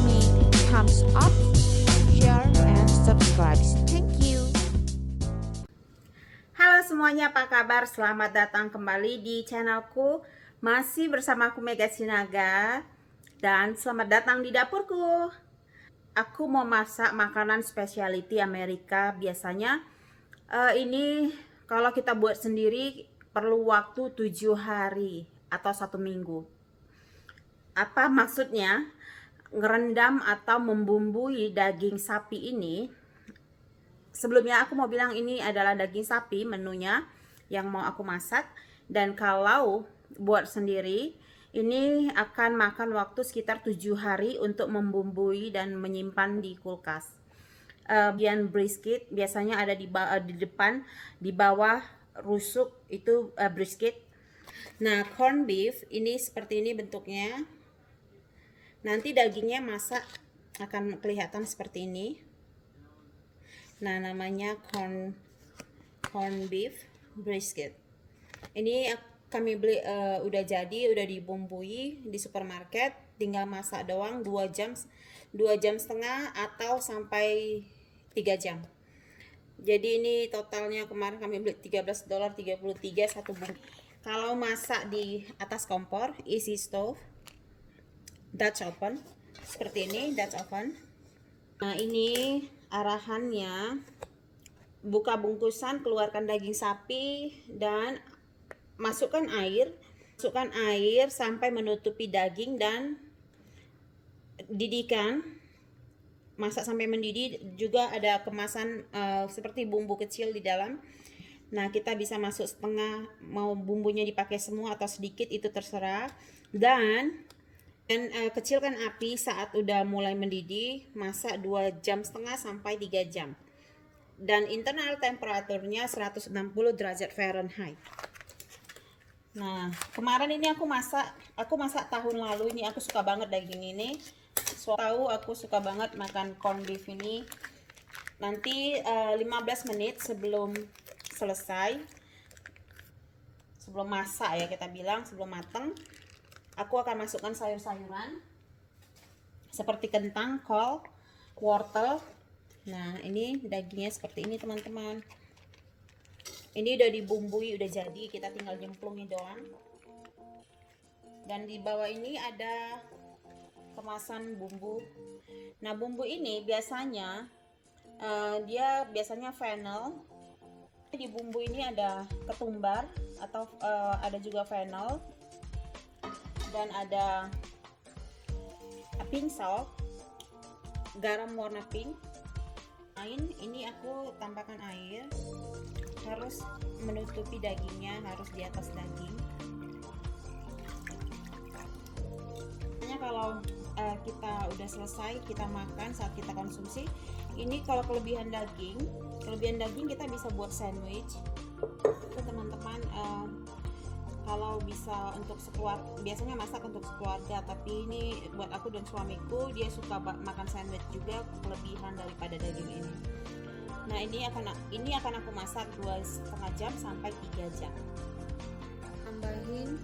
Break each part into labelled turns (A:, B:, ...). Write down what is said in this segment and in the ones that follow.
A: me thumbs up, share, and subscribe. Thank you.
B: Halo semuanya, apa kabar? Selamat datang kembali di channelku. Masih bersama aku Mega Sinaga. Dan selamat datang di dapurku. Aku mau masak makanan specialty Amerika. Biasanya ini kalau kita buat sendiri perlu waktu 7 hari atau 1 minggu. Apa maksudnya? Ngerendam atau membumbui daging sapi ini. Sebelumnya aku mau bilang ini adalah daging sapi menunya yang mau aku masak. Dan kalau buat sendiri ini akan makan waktu sekitar 7 hari untuk membumbui dan menyimpan di kulkas. Bagian brisket biasanya ada di depan, di bawah rusuk itu brisket. Nah, corn beef ini seperti ini bentuknya. Nanti dagingnya masak akan kelihatan seperti ini. Nah, namanya corn beef brisket. Ini kami beli udah jadi, udah dibumbui di supermarket, tinggal masak doang 2 jam, 2,5 jam atau sampai 3 jam. Jadi ini totalnya kemarin kami beli $13, 33 satu bungkus. Kalau masak di atas kompor, isi stove, Dutch oven, seperti ini Dutch oven. Nah, ini arahannya: buka bungkusan, keluarkan daging sapi dan masukkan air sampai menutupi daging dan didihkan, masak sampai mendidih. Juga ada kemasan seperti bumbu kecil di dalam. Nah, kita bisa masuk setengah, mau bumbunya dipakai semua atau sedikit itu terserah. Dan kecilkan api saat udah mulai mendidih, masak 2,5 jam sampai 3 jam. Dan internal temperaturnya 160 derajat Fahrenheit. Nah, kemarin ini aku masak tahun lalu ini. Aku suka banget daging ini. Tahu aku suka banget makan corn beef ini. Nanti 15 menit sebelum selesai, sebelum masak ya kita bilang, sebelum matang, aku akan masukkan sayur-sayuran seperti kentang, kol, wortel. Nah, ini dagingnya seperti ini teman-teman. Ini udah dibumbui, udah jadi, kita tinggal nyemplungin doang. Dan di bawah ini ada kemasan bumbu. Nah, bumbu ini biasanya dia biasanya fennel. Di bumbu ini ada ketumbar atau ada juga fennel. Dan ada pink salt, garam warna pink. Ini aku tambahkan air, harus menutupi dagingnya, harus di atas daging. Hanya kalau kita udah selesai, kita makan, saat kita konsumsi, ini kalau kelebihan daging kita bisa buat sandwich. Itu teman-teman, kalau bisa untuk biasanya masak untuk sekeluarga, tapi ini buat aku dan suamiku, dia suka makan sandwich juga, kelebihan daripada daging ini. Nah, ini akan aku masak 2,5 jam sampai 3 jam. Tambahin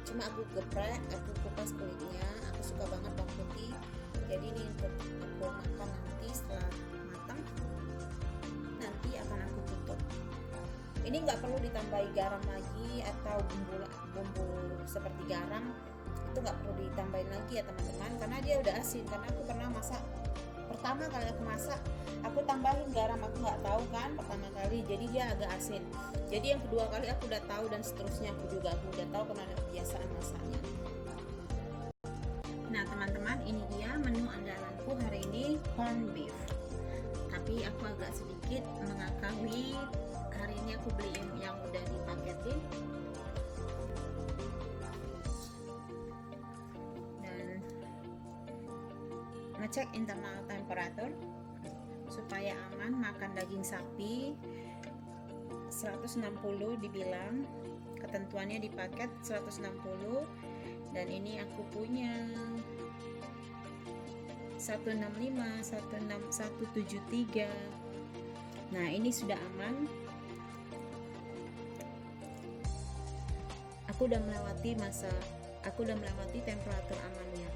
B: cuma aku geprek, aku kupas kulitnya. Aku suka banget bawang putih. Jadi ini untuk aku makan nanti setelah matang. Nanti akan aku tutup. Ini nggak perlu ditambahi garam lagi atau bumbu seperti garam, itu nggak perlu ditambahin lagi ya teman-teman, karena dia udah asin. Karena aku pernah masak, pertama kali aku masak, aku tambahin garam, aku nggak tahu kan pertama kali, jadi dia agak asin. Jadi yang kedua kali aku udah tahu, dan seterusnya aku udah tahu karena ada kebiasaan masaknya. Nah teman-teman, ini dia menu andalanku hari ini, corn beef. Tapi aku agak sedikit mengakui, hari ini aku beli yang udah dipaketin. Dan ngecek internal temperatur supaya aman makan daging sapi. 160 dibilang, ketentuannya di paket 160. Dan ini aku punya 165, 173. Nah, ini sudah aman. Aku udah melewati temperatur amannya.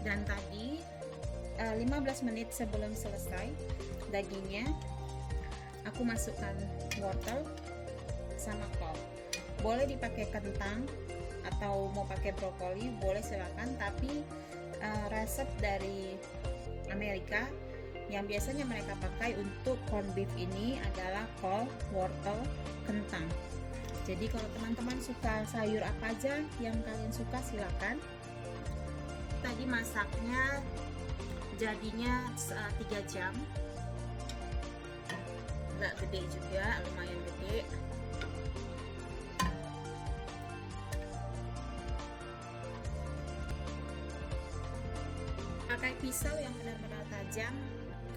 B: Dan tadi 15 menit sebelum selesai dagingnya, aku masukkan wortel sama kol. Boleh dipakai kentang atau mau pakai brokoli, boleh silakan. Tapi resep dari Amerika yang biasanya mereka pakai untuk corned beef ini adalah kol, wortel, kentang. Jadi kalau teman-teman suka sayur apa aja yang kalian suka, silakan. Tadi masaknya jadinya 3 jam, nggak gede juga, lumayan gede. Pakai pisau yang benar-benar tajam.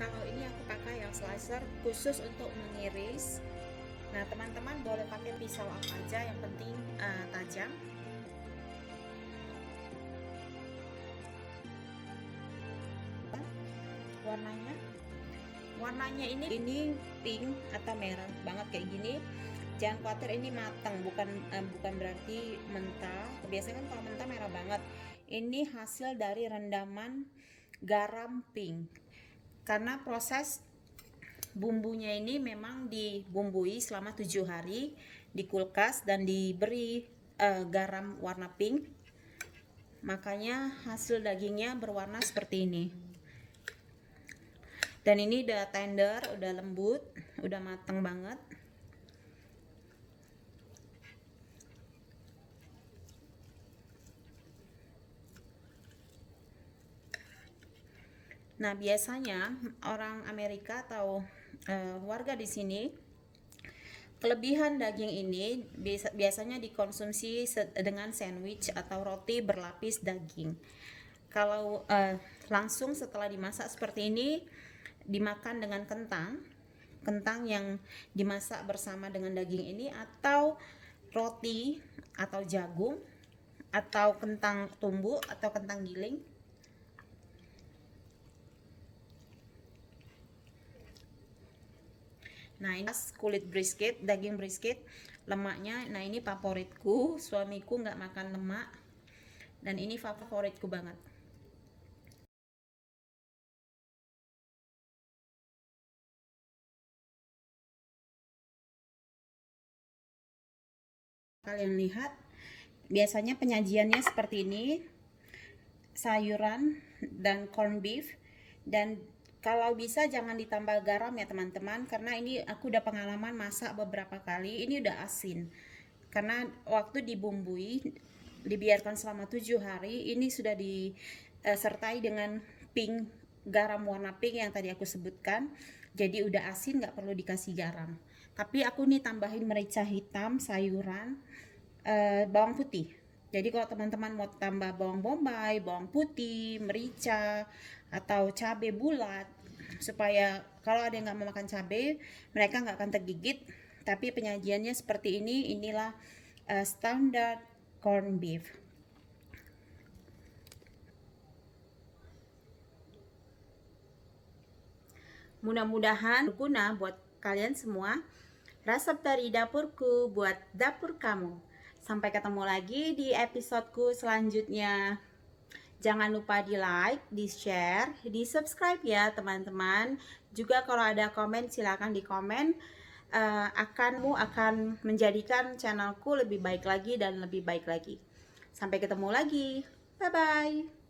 B: Kalau ini aku pakai yang slicer khusus untuk mengiris. Nah, teman-teman boleh pakai pisau apa aja, yang penting tajam. Warnanya ini pink atau merah banget kayak gini. Jangan khawatir ini matang, bukan berarti mentah. Biasanya kan kalau mentah merah banget. Ini hasil dari rendaman garam pink. Karena proses bumbunya ini memang dibumbui selama 7 hari di kulkas dan diberi garam warna pink. Makanya hasil dagingnya berwarna seperti ini. Dan ini udah tender, udah lembut, udah matang banget. Nah, biasanya orang Amerika atau warga di sini, kelebihan daging ini biasanya dikonsumsi dengan sandwich atau roti berlapis daging. Kalau langsung setelah dimasak seperti ini, dimakan dengan kentang yang dimasak bersama dengan daging ini, atau roti atau jagung atau kentang tumbuk atau kentang giling. Nah, ini kulit brisket, daging brisket, lemaknya. Nah, ini favoritku, suamiku nggak makan lemak, dan ini favoritku banget. Kalian lihat, biasanya penyajiannya seperti ini, sayuran dan corned beef. Dan kalau bisa jangan ditambah garam ya teman-teman, karena ini aku udah pengalaman masak beberapa kali, ini udah asin. Karena waktu dibumbui, dibiarkan selama 7 hari, ini sudah disertai dengan pink, garam warna pink yang tadi aku sebutkan. Jadi udah asin, nggak perlu dikasih garam. Tapi aku nih tambahin merica hitam, sayuran, bawang putih. Jadi kalau teman-teman mau tambah bawang bombay, bawang putih, merica, atau cabai bulat, supaya kalau ada yang nggak mau makan cabai, mereka nggak akan tergigit. Tapi penyajiannya seperti ini, inilah standar corned beef. Mudah-mudahan berguna buat kalian semua. Resep dari dapurku buat dapur kamu. Sampai ketemu lagi di episodeku selanjutnya. Jangan lupa di like, di share, di subscribe ya teman-teman. Juga kalau ada komen silahkan di komen. Akan menjadikan channelku lebih baik lagi dan lebih baik lagi. Sampai ketemu lagi. Bye-bye.